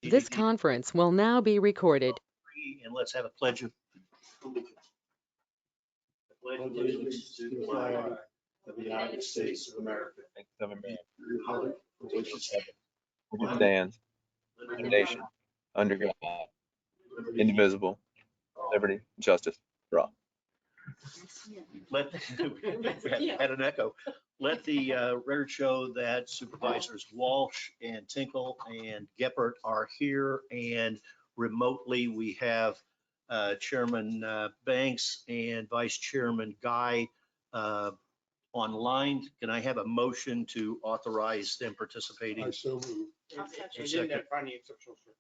This conference will now be recorded. And let's have a pledge of allegiance. Pledge allegiance to the flag of the United States of America, and to the republic for which it stands, one nation, under God, indivisible, liberty, and justice for all. Let, had an echo. Let the record show that Supervisors Walsh and Tinkle and Geppert are here, and remotely we have Chairman Banks and Vice Chairman Guy online. Can I have a motion to authorize them participating? I so move. And in that finding exceptional circumstances.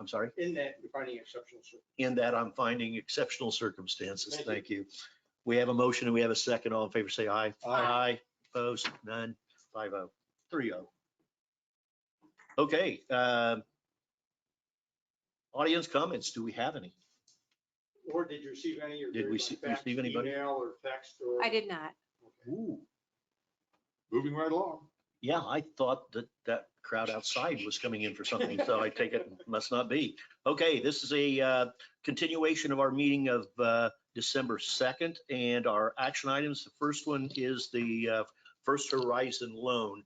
I'm sorry? In that you're finding exceptional circumstances. In that I'm finding exceptional circumstances. Thank Thank you. We have a motion and we have a second. All in favor, say aye. Aye. Opposed? None. 5-0. 3-0. Okay. Audience comments. Do we have any? Or did you receive any? Or Did we fax, receive anybody? Email or text or? I did not. Ooh. Moving right along. Yeah, I thought that crowd outside was coming in for something, so I take it must not be. Okay, this is a continuation of our meeting of December 2nd, and our action items. The first one is the First Horizon loan.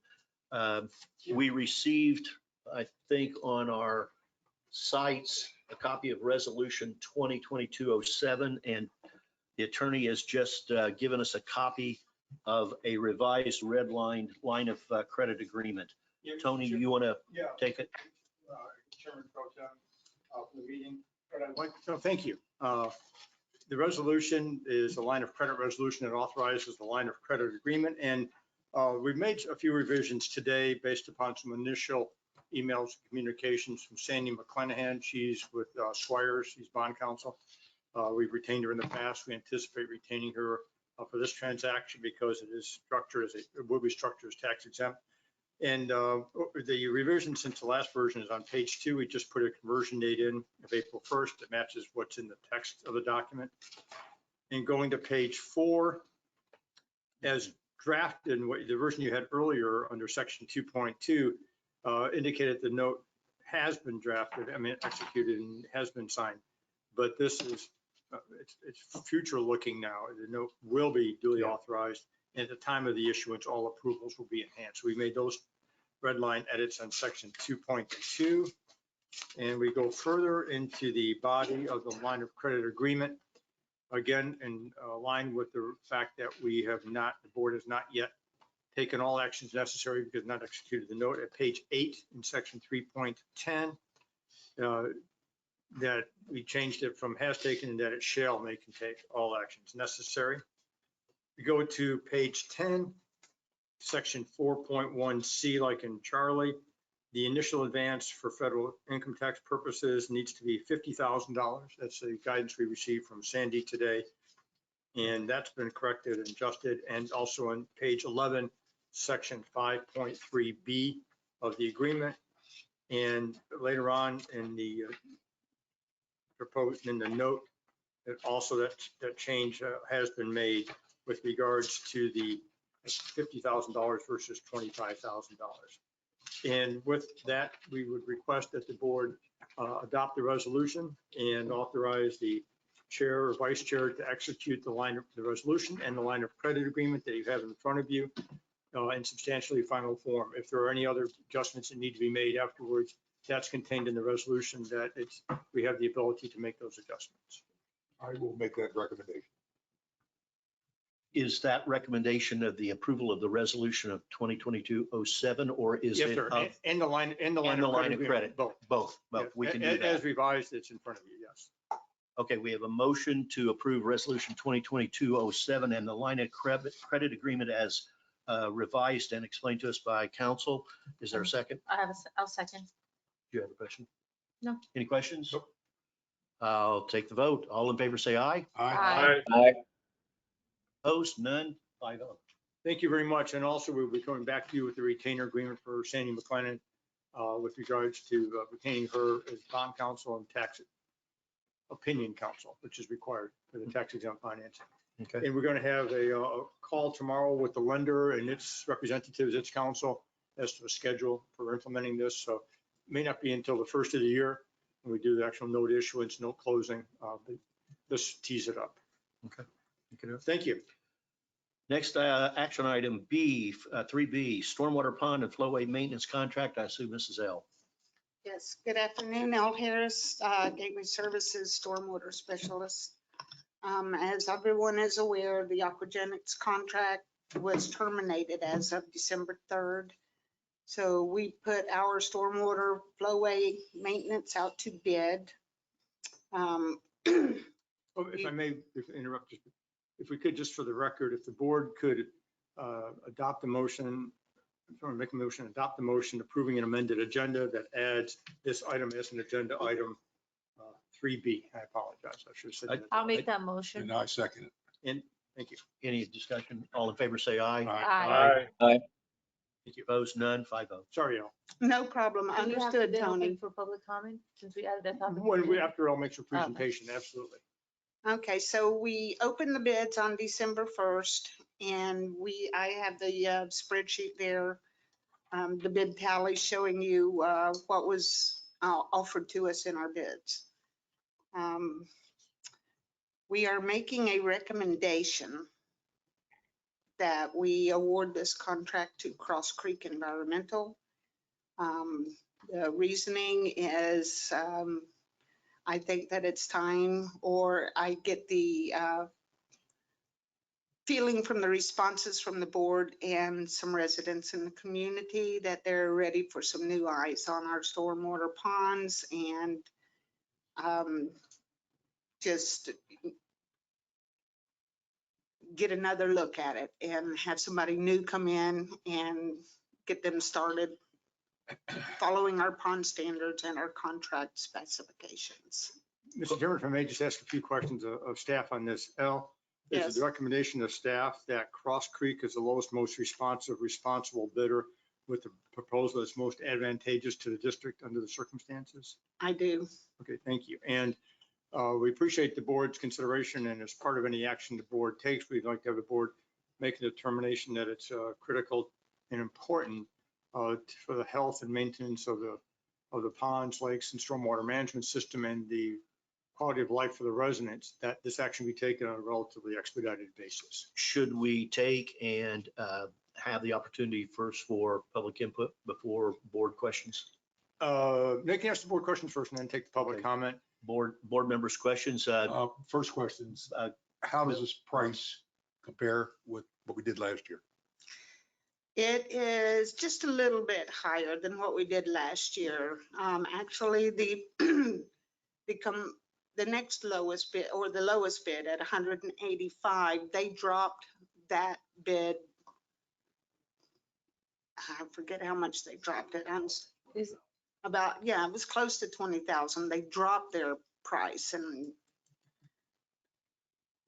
We received, I think, on our sites, a copy of Resolution 2022-07, and the attorney has just given us a copy of a revised red line of credit agreement. Yeah, Tony, Chair- you want to Yeah, take it? Chairman Pro Tem for the meeting. But I'd like, so thank you. The resolution is a line of credit resolution that authorizes the line of credit agreement. And we've made a few revisions today based upon some initial emails, communications from Sandy McClenahan. She's with Swires, she's bond counsel. We've retained her in the past. We anticipate retaining her for this transaction because it is structured as it will be structured as tax exempt. And the revision since the last version is on page 2. We just put a conversion date in of April 1st that matches what's in the text of the document. And going to page 4, as drafted, the version you had earlier under section 2.2 indicated the note has been drafted, executed and has been signed. But this is, it's future looking now. The note will be duly authorized. And at the time of the issuance, all approvals will be enhanced. We made those red line edits on section 2.2. And we go further into the body of the line of credit agreement. Again, in line with the fact that the board has not yet taken all actions necessary because not executed the note at page 8 in section 3.10. That we changed it from has taken and that it shall make and take all actions necessary. We go to page 10, section 4.1C, like in Charlie. The initial advance for federal income tax purposes needs to be $50,000. That's the guidance we received from Sandy today. And that's been corrected and adjusted. And also on page 11, section 5.3B of the agreement. And later on in the proposed in the note, that also that change has been made with regards to the $50,000 versus $25,000. And with that, we would request that the board adopt the resolution and authorize the chair or vice chair to execute the resolution and the line of credit agreement that you have in front of you in substantially final form. If there are any other adjustments that need to be made afterwards, that's contained in the resolution that we have the ability to make those adjustments. I will make that recommendation. Is that recommendation of the approval of the resolution of 2022-07, or is Yes, it sir. of And the line and the line of credit? Both. Both. Yeah. We can do As that. revised, it's in front of you, yes. Okay, we have a motion to approve resolution 2022-07 and the line of credit agreement as revised and explained to us by counsel. Is there a second? I'll second. Do you have a question? No. Any questions? Nope. I'll take the vote. All in favor, say aye. Aye. Opposed? None. 5-0. Thank you very much. And also we'll be coming back to you with the retainer agreement for Sandy McClennan with regards to retaining her as bond counsel and tax opinion counsel, which is required for the tax exempt financing. Okay. And we're going to have a call tomorrow with the lender and its representatives, its counsel, as to a schedule for implementing this. So may not be until the first of the year when we do the actual note issuance, note closing. But this tees it up. Thank you. Next, action item B, 3B, stormwater pond and flowway maintenance contract. I assume Mrs. L. Yes, good afternoon, Al Harris, Gateway Services Stormwater Specialist. As everyone is aware, the Aquagenics contract was terminated as of December 3rd. So we put our stormwater flowway maintenance out to bid. Oh, if I may interrupt, if we could, just for the record, if the board could adopt the motion, make a motion, adopt the motion approving an amended agenda that adds this item as an agenda item 3B. I apologize. I should have said that. I'll make that motion. And I second it. And thank you. Any discussion? All in favor, say aye. Aye. Thank you. Opposed, none, 5-0. Sorry, Al. No problem, And you have to understood, then open Tony. for public comment, since we added that topic. When we, after Al makes a presentation, absolutely. Okay, so we opened the bids on December 1st, and I have the spreadsheet there, the bid tally showing you what was offered to us in our bids. We are making a recommendation that we award this contract to Cross Creek Environmental. The reasoning is I think that it's time, or I get the feeling from the responses from the board and some residents in the community that they're ready for some new eyes on our stormwater ponds and just get another look at it and have somebody new come in and get them started following our pond standards and our contract specifications. Mr. Chairman, if I may just ask a few questions of staff on this. Al, is Yes. it the recommendation of staff that Cross Creek is the lowest, most responsible bidder with the proposal that's most advantageous to the district under the circumstances? I do. Okay, thank you. And we appreciate the board's consideration, and as part of any action the board takes, we'd like to have the board make a determination that it's critical and important for the health and maintenance of the ponds, lakes, and stormwater management system and the quality of life for the residents, that this action be taken on a relatively expedited basis. Should we take and have the opportunity first for public input before board questions? They can ask the board questions first and then take the public Okay. comment. Board members' questions? First questions, how does this price compare with what we did last year? It is just a little bit higher than what we did last year. Actually, the next lowest bid, or the lowest bid at 185, they dropped that bid. I forget how much they dropped it. Is- It was close to 20,000. They dropped their price, and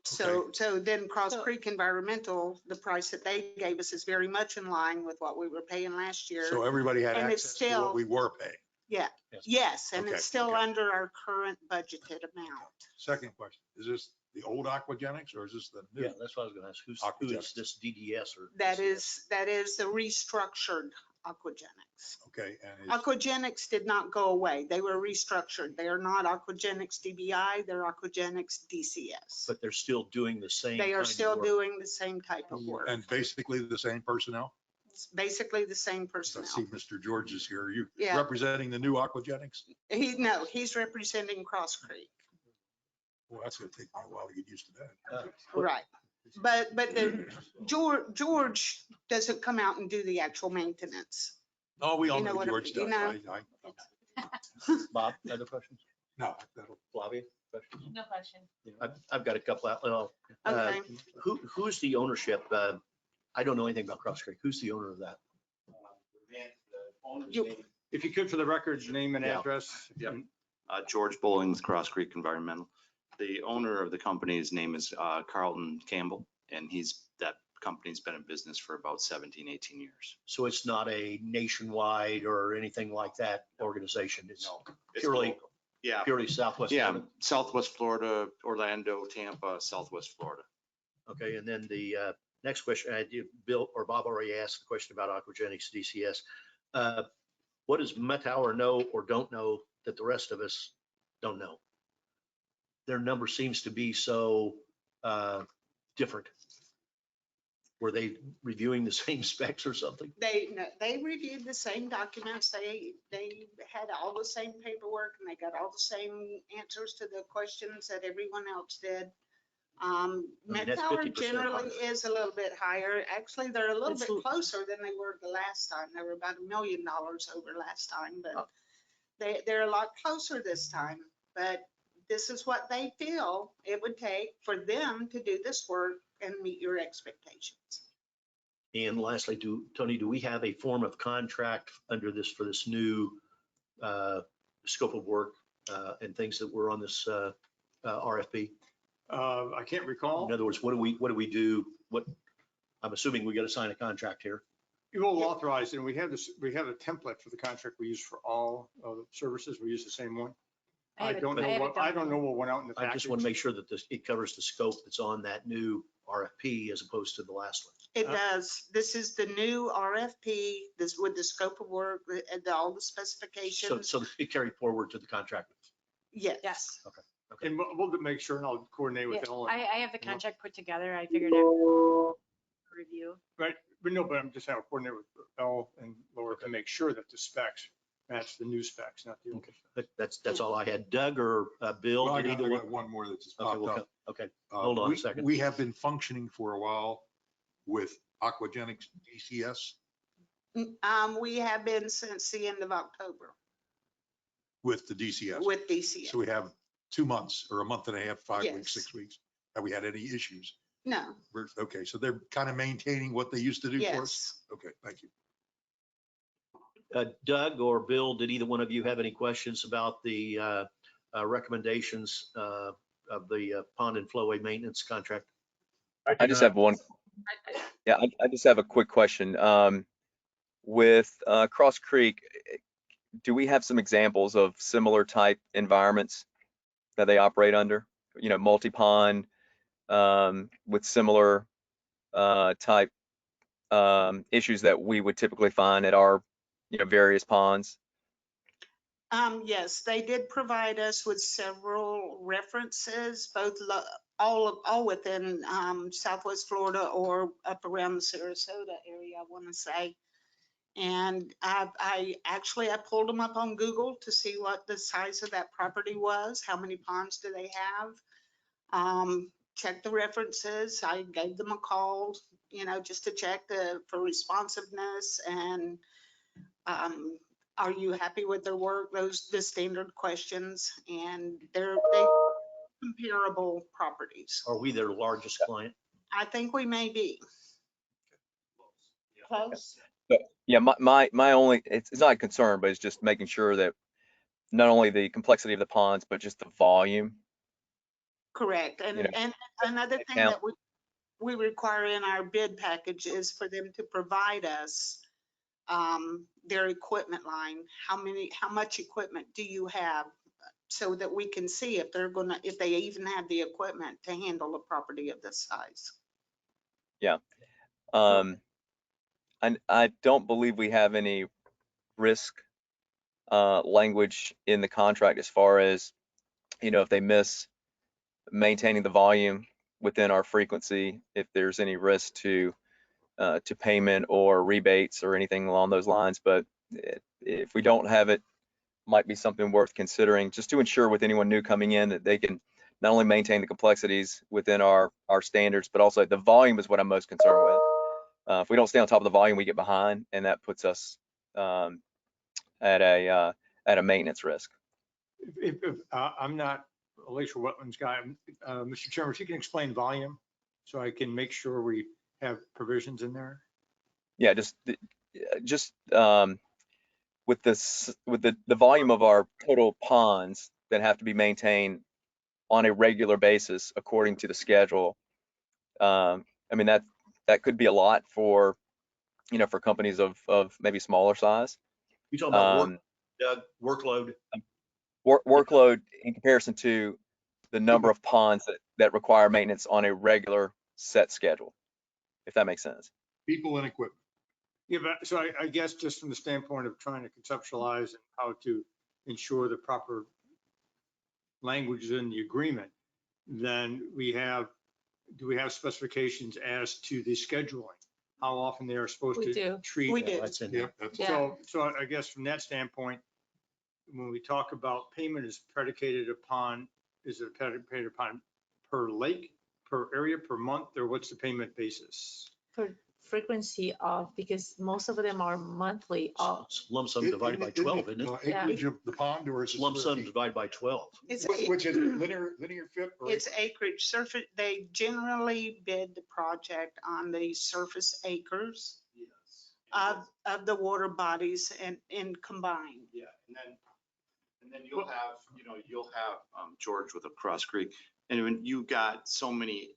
so then Cross So- Creek Environmental, the price that they gave us is very much in line with what we were paying last year. So everybody had And it's access to still- what we were paying. Yes, and Okay, it's still okay. under our current budgeted amount. Second question, is this the old Aquagenics or is this the new? Yeah, that's what I was going to ask. Who is this DDS or? That DCS? is the restructured Aquagenics. Okay, and is, Aquagenics did not go away. They were restructured. They are not Aquagenics DBI, they're Aquagenics DCS. But they're still doing the same. They kind are of still work. doing the same type of work. and basically the same personnel? It's basically the same I personnel. see Mr. George is here. Are you Yeah. representing the new Aquagenics? He's representing Cross Creek. Well, that's gonna take me a while to get used to that. Right. But George doesn't come out and do the actual maintenance. Oh, we all You know know what George you does. know. Bob, other questions? No, that'll, Flavia, questions? No question. I've got a couple out. Okay. Who's the ownership? I don't know anything about Cross Creek. Who's the owner of that? If you could, for the record, name and Yeah. address. Yep. George Bowling with Cross Creek Environmental. The owner of the company's name is Carlton Campbell, and that company's been in business for about 17, 18 years. So it's not a nationwide or anything like that organization. It's It's purely, local. Yeah, purely Southwest. yeah, Florida. Southwest Florida, Orlando, Tampa, Southwest Florida. Okay, and then the next question, Bill or Bob already asked the question about Aquagenics DCS. what does Metower know or don't know that the rest of us don't know? Their number seems to be so different. Were they reviewing the same specs or something? They reviewed the same documents. They had all the same paperwork and they got all the same answers to the questions that everyone else did. mean, that's Metower 50% generally higher. is a little bit higher. Actually, they're a little That's bit a- closer than they were the last time. They were about $1 million over last time, but they're a lot closer this time. But this is what they feel it would take for them to do this work and meet your expectations. And lastly, Tony, do we have a form of contract under this for this new scope of work and things that were on this RFP? I can't recall. In other words, what do we do? What, I'm assuming we got to sign a contract here. You will authorize, and we have a template for the contract we use for all of the services. We use the same one. I don't know what went out in the I package. just want to make sure that it covers the scope that's on that new RFP as opposed to the last one. It does. This is the new RFP, this with the scope of work, all the specifications. So it carried forward to the contract. Yes. Yes. And we'll make sure, and I'll coordinate with Yeah, Ellen. I have the contract put together. I figured it review. Right, but no, but I'm just having to coordinate with Elle and Laura to make sure that the specs match the new specs, not the old. That's all I had. Doug or Bill? Well, I did got either one? one more that just Okay, popped up. okay. Hold on a second. We have been functioning for a while with Aquagenics DCS We have been since the end of October with the DCS. with DCS. So we have 2 months or a month and a half, 5 Yes. weeks, 6 weeks. Have we had any issues? No, Okay, so they're kind of maintaining what they used to do for us? yes. Okay, thank you. Doug or Bill, did either one of you have any questions about the recommendations of the pond and flowway maintenance contract? I just have one. Yeah, I just have a quick question. With Cross Creek, do we have some examples of similar type environments that they operate under? You know, multi-pond with similar type issues that we would typically find at our, you know, various ponds? Yes, they did provide us with several references, both all within Southwest Florida or up around the Sarasota area, I want to say. And I pulled them up on Google to see what the size of that property was, how many ponds do they have. Checked the references. I gave them a call, you know, just to check for responsiveness and are you happy with their work? The standard questions, and they're comparable properties. Are we their largest client? I think we may be. Close. Yeah, my only, it's not a concern, but it's just making sure that not only the complexity of the ponds, but just the volume. Correct. You know, And another thing that we require in our bid package is for them to provide us their equipment line. How much equipment do you have? So that we can see if if they even have the equipment to handle a property of this size. Yeah. And I don't believe we have any risk language in the contract as far as, you know, if they miss maintaining the volume within our frequency, if there's any risk to payment or rebates or anything along those lines. But if we don't have it, might be something worth considering just to ensure with anyone new coming in that they can not only maintain the complexities within our standards, but also the volume is what I'm most concerned with. If we don't stay on top of the volume, we get behind, and that puts us at a maintenance risk. If I'm not a lakeshore wetlands guy, Mr. Chairman, if you can explain volume so I can make sure we have provisions in there. Yeah, just with the volume of our total ponds that have to be maintained on a regular basis according to the schedule. I mean, that could be a lot for, you know, for companies of maybe smaller size. You talking about Doug, workload? Workload in comparison to the number of ponds that require maintenance on a regular set schedule, if that makes sense. People and equipment. Yeah, but so I guess just from the standpoint of trying to conceptualize and how to ensure the proper language is in the agreement, then do we have specifications as to the scheduling? How often they are supposed We to do. treat? We do. That's in Yeah, there. that's, Yeah. So I guess from that standpoint, when we talk about payment is predicated upon, is it predicated upon per lake, per area, per month, or what's the payment basis? For frequency of, because most of them are monthly. It's lump sum divided by 12, isn't it? Acreage of the pond, or is it? Lump square sum feet? divided by 12. It's Which is linear foot or? It's acreage surface. They generally bid the project on the surface acres of the water bodies and combined. Yeah, and then you'll have, George with a Cross Creek. And when you got so many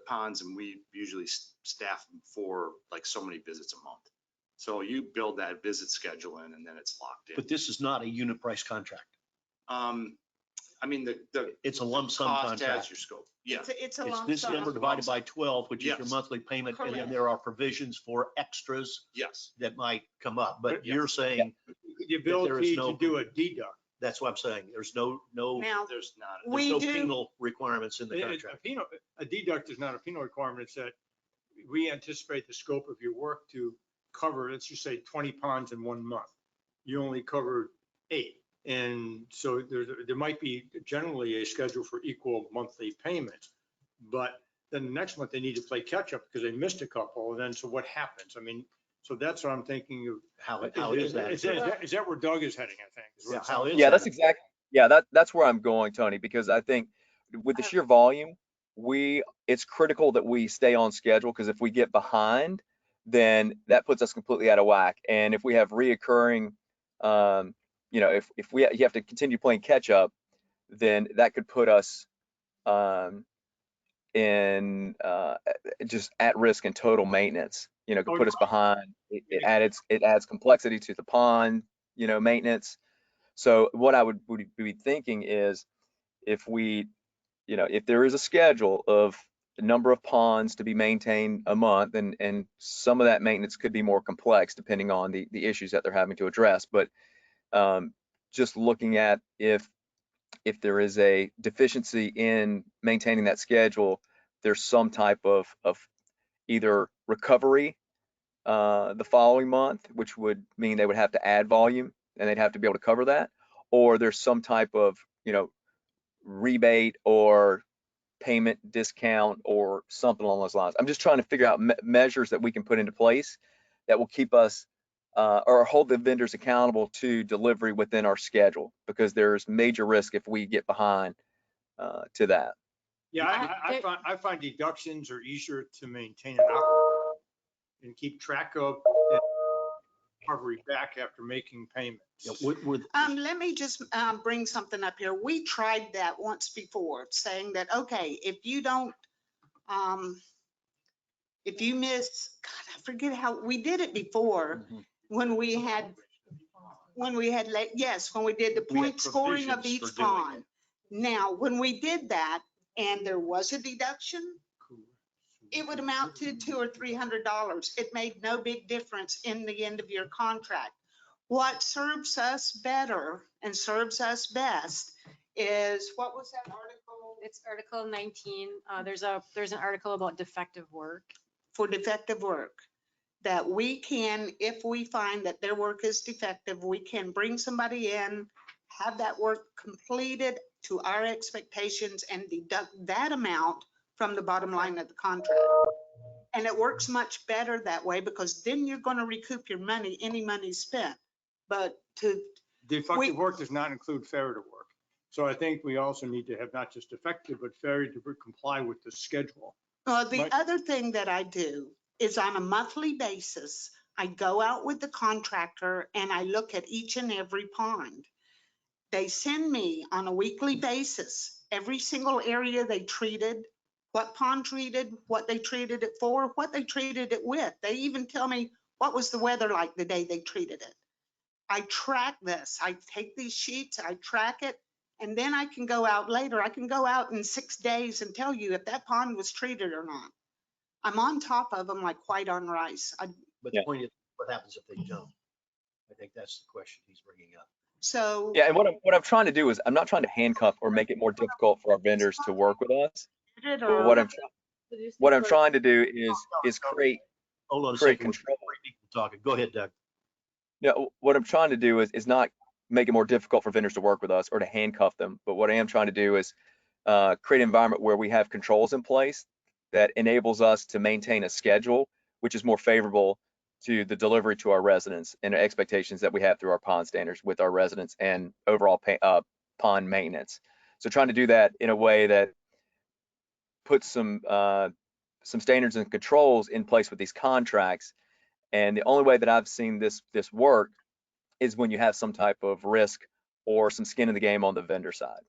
ponds, and we usually staff them for like so many visits a month. So you build that visit schedule in, and then it's locked in. But this is not a unit price contract. I mean, the It's a lump sum cost has contract. your scope. Yeah. It's a It's lump this sum. number divided by 12, which is your Yes. monthly payment. And then Correct. there are provisions for extras Yes. that might come up. But Yes. you're saying, The ability no- to do a deduct. that's what I'm saying. There's no Now, There's not. we no do, penal requirements in the A contract. a deduct is not a penal requirement. It's that we anticipate the scope of your work to cover, let's just say 20 ponds in 1 month. You only covered 8. And so there might be generally a schedule for equal monthly payments. But then the next month they need to play catch up because they missed a couple. And then, so what happens? I mean, so that's what I'm thinking of. How is that? Is that where Doug is heading, I think? is what Yeah, it how sounds is like. Yeah, that's exactly, yeah, that's where I'm going, Tony, because I think with the sheer volume, it's critical that we stay on schedule, because if we get behind, then that puts us completely out of whack. And if we have reoccurring, if you have to continue playing catch up, then that could put us in just at risk in total maintenance. Could put us behind. It adds complexity to the pond, maintenance. So what I would be thinking is, if if there is a schedule of the number of ponds to be maintained a month, and some of that maintenance could be more complex depending on the issues that they're having to address. But just looking at if there is a deficiency in maintaining that schedule, there's some type of either recovery the following month, which would mean they would have to add volume and they'd have to be able to cover that, or there's some type of rebate or payment discount or something along those lines. I'm just trying to figure out measures that we can put into place that will keep us or hold the vendors accountable to delivery within our schedule, because there's major risk if we get behind to that. Yeah, I find deductions are easier to maintain and operate and keep track of and recovery back after making payments. Yeah, let me just bring something up here. We tried that once before, saying that, okay, if you don't, if you miss, God, I forget how, we did it before when we had, when we did the We had point scoring of provisions each for doing pond. Now, when we did that and there was a deduction, it would amount to $200 or $300. It made no big difference in the end of your contract. What serves us better and serves us best is, what was that article? It's Article 19. There's an article about defective work. For defective work, that we can, if we find that their work is defective, we can bring somebody in, have that work completed to our expectations and deduct that amount from the bottom line of the contract. And it works much better that way, because then you're going to recoup your money, any money spent. But Defective work does not include failure to work. So I think we also need to have not just effective, but failure to comply with the schedule. the other thing that I do is, on a monthly basis, I go out with the contractor and I look at each and every pond. They send me on a weekly basis every single area they treated, what pond treated, what they treated it for, what they treated it with. They even tell me what was the weather like the day they treated it. I track this. I take these sheets, I track it, and then I can go out later. I can go out in 6 days and tell you if that pond was treated or not. I'm on top of them like white on rice. But Yeah. the point is, What happens if they don't? I think that's the question he's bringing up. So. Yeah, and what I'm trying to do is I'm not trying to handcuff or make it more difficult for our vendors to work with us. Did it But or- what I'm trying to do is create Hold on a create second. We're control. three people talking. Go ahead, Doug. Yeah, what I'm trying to do is not make it more difficult for vendors to work with us or to handcuff them. But what I am trying to do is create an environment where we have controls in place that enables us to maintain a schedule which is more favorable to the delivery to our residents and the expectations that we have through our pond standards with our residents and overall pond maintenance. So trying to do that in a way that puts some standards and controls in place with these contracts. And the only way that I've seen this work is when you have some type of risk or some skin in the game on the vendor side.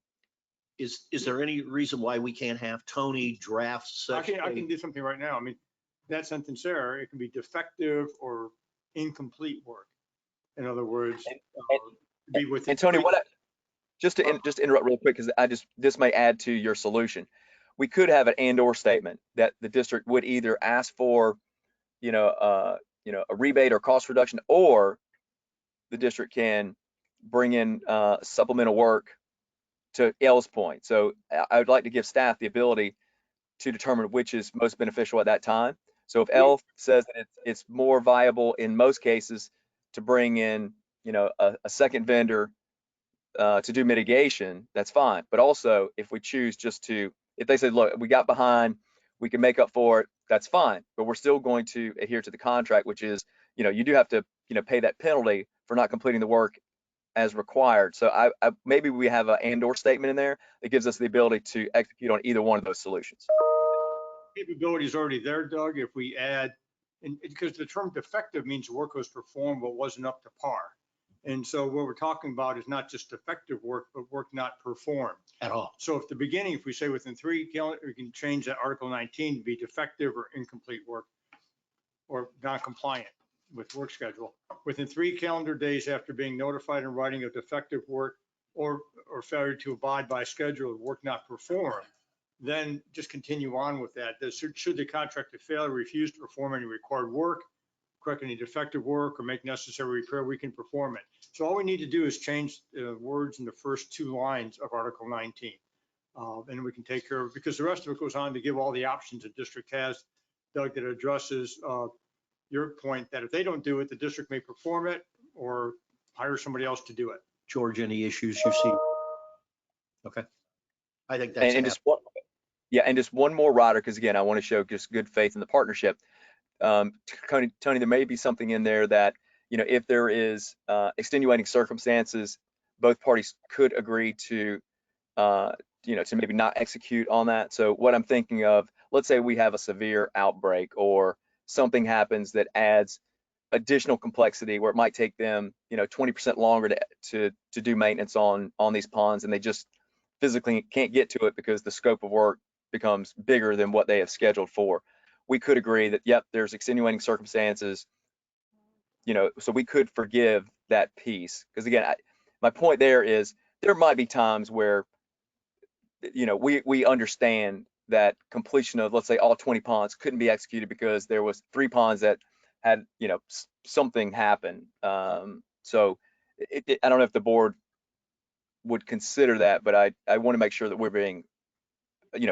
Is there any reason why we can't have Tony draft such I can do something right now. I mean, that sentence there, it can be defective or incomplete work. In other words, be within. And Tony, just to interrupt real quick, because this may add to your solution. We could have an and/or statement that the district would either ask for, a rebate or cost reduction, or the district can bring in supplemental work to L's point. So I would like to give staff the ability to determine which is most beneficial at that time. So if L says that it's more viable in most cases to bring in, a second vendor to do mitigation, that's fine. But also if we choose if they say, look, we got behind, we can make up for it, that's fine. But we're still going to adhere to the contract, which is, you do have to, pay that penalty for not completing the work as required. So I maybe we have an and/or statement in there that gives us the ability to execute on either one of those solutions. Capability is already there, Doug, if we add, and because the term defective means work was performed but wasn't up to par. And so what we're talking about is not just defective work, but work not performed at all. So if the beginning, if we say within 3 calendar, we can change that Article 19 to be defective or incomplete work or non-compliant with work schedule. Within 3 calendar days after being notified in writing of defective work or failure to abide by schedule of work not performed, then just continue on with that. Should the contractor fail or refuse to perform any required work, correct any defective work, or make necessary repair, we can perform it. So all we need to do is change words in the first 2 lines of Article 19. And we can take care of it, because the rest of it goes on to give all the options the district has, Doug, that addresses your point that if they don't do it, the district may perform it or hire somebody else to do it. George, any issues you see? Okay. I think that's and just one more rider, because again, I want to show just good faith in the partnership. Tony, there may be something in there that, if there is extenuating circumstances, both parties could agree to, to maybe not execute on that. So what I'm thinking of, let's say we have a severe outbreak or something happens that adds additional complexity where it might take them, 20% longer to do maintenance on these ponds, and they just physically can't get to it because the scope of work becomes bigger than what they have scheduled for. We could agree that, yep, there's extenuating circumstances, so we could forgive that piece. Because again, my point there is there might be times where, we understand that completion of, let's say, all 20 ponds couldn't be executed because there was 3 ponds that had, something happen. So I don't know if the board would consider that, but I want to make sure that we're being,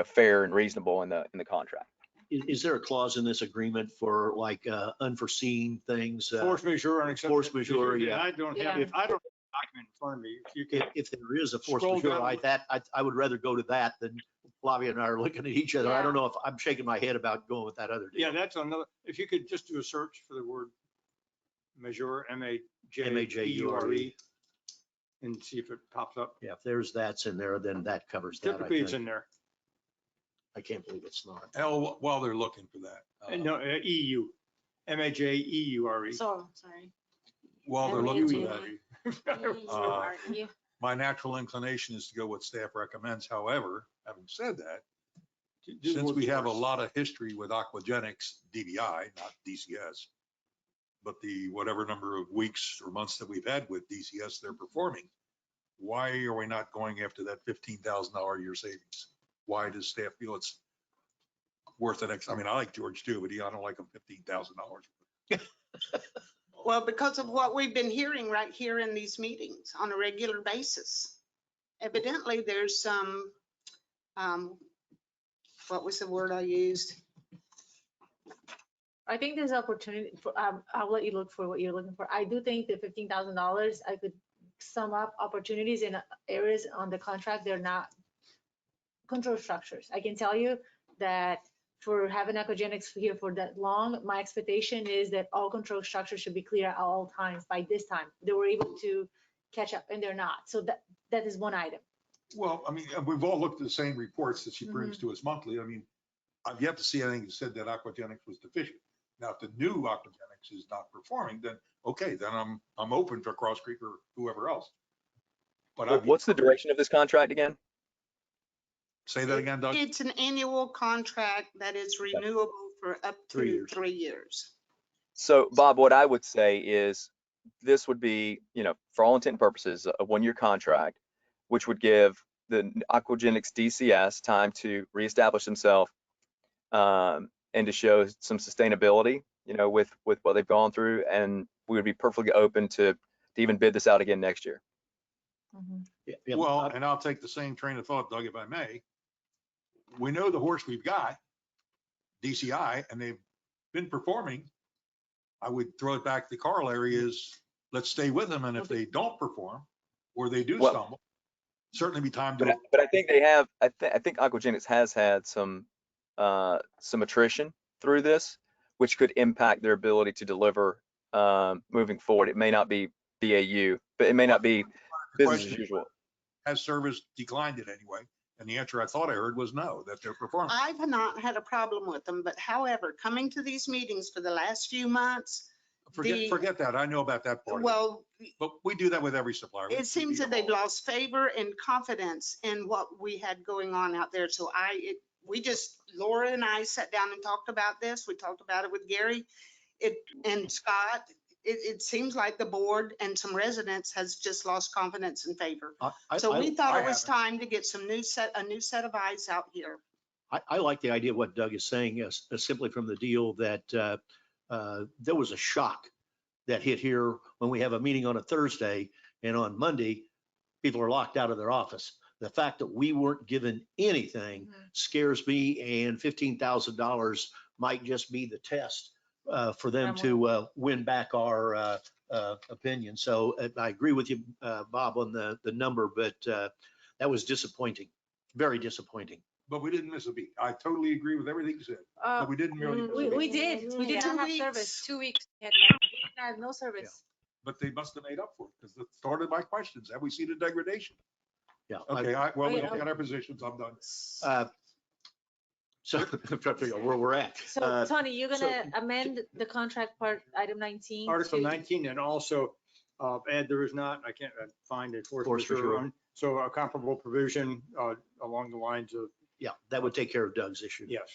fair and reasonable in the contract. Is there a clause in this agreement for like unforeseen things? Force majeure, unacceptable. Force majeure, yeah. I don't have, if I don't have a document in front of me, if you can. If there is a force Scroll majeure down. like that, I would rather go to that than Flavia and I are looking at each other. I don't know if I'm shaking my head about going with that other deal. Yeah, that's another, if you could just do a search for the word majeure, M-A-J-E-U-R-E, and see if it pops up. Yeah, if there's that's in there, then that covers that. I Typically it's think. in there. I can't believe it's not. L, while they're looking for that. No, EU, M-A-J-E-U-R-E. So, sorry. While they're looking for that, U-R-E. my natural inclination is to go what staff recommends. However, having said that, since we have a lot of history with aquagenics, DBI, not DCS, but the whatever number of weeks or months that we've had with DCS, they're performing. Why are we not going after that $15,000 a year savings? Why does staff feel it's worth an I mean, I like George too, but I don't like him $15,000. Well, because of what we've been hearing right here in these meetings on a regular basis. Evidently, there's some, what was the word I used? I think there's opportunity for, I'll let you look for what you're looking for. I do think that $15,000, I could sum up opportunities in areas on the contract. They're not control structures. I can tell you that for having aquagenics here for that long, my expectation is that all control structures should be clear at all times by this time. They were able to catch up and they're not. So that is one item. Well, I mean, we've all looked at the same reports that she brings to us monthly. I mean, I've yet to see anything that said that aquagenics was deficient. Now, if the new aquagenics is not performing, then okay, then I'm open for Cross Creek or whoever else. But Well, what's the duration of this contract again? Say that again, Doug? It's an annual contract that is renewable for up 3 to years. 3 years. So Bob, what I would say is this would be, for all intent and purposes, a 1-year contract, which would give the aquagenics DCS time to reestablish themselves and to show some sustainability, with what they've gone through. And we would be perfectly open to even bid this out again next year. Yeah, Well, and I'll take the same train of thought, Doug, if I may. We know the horse we've got, DCI, and they've been performing. I would throw it back to Carl areas. Let's stay with them. And if they don't perform or they do stumble, certainly be time to. But I think they have, I think aquagenics has had some attrition through this, which could impact their ability to deliver moving forward. It may not be BAU, but it may not be business as usual. Has service declined it anyway? And the answer I thought I heard was no, that they're performing. I've not had a problem with them, but however, coming to these meetings for the last few months, Forget that. I know about that part. well, But we do that with every supplier. it seems that they've lost favor and confidence in what we had going on out there. So Laura and I sat down and talked about this. We talked about it with Gary and Scott. It seems like the board and some residents has just lost confidence and favor. So we thought it was time to get a new set of eyes out here. I like the idea of what Doug is saying, simply from the deal that there was a shock that hit here when we have a meeting on a Thursday, and on Monday, people are locked out of their office. The fact that we weren't given anything scares me, and $15,000 might just be the test for them to win back our opinion. So I agree with you, Bob, on the number, but that was disappointing, very disappointing. But we didn't miss a beat. I totally agree with everything you said. But we didn't really miss a beat. We did. We did Yeah. not have 2 service. weeks. 2 weeks. We had no service. But they must have made up for it because it started my questions. Have we seen a degradation? Yeah. Okay, well, we Wait, got our positions. I'm done. So I'm trying to figure out where we're at. So Tony, you're gonna amend the contract part, item 19. Article to- 19, and also add there is not, I can't find a force Force majeure majeure. on. So a comparable provision along the lines of, Yeah, that would take care of Doug's issue. yes.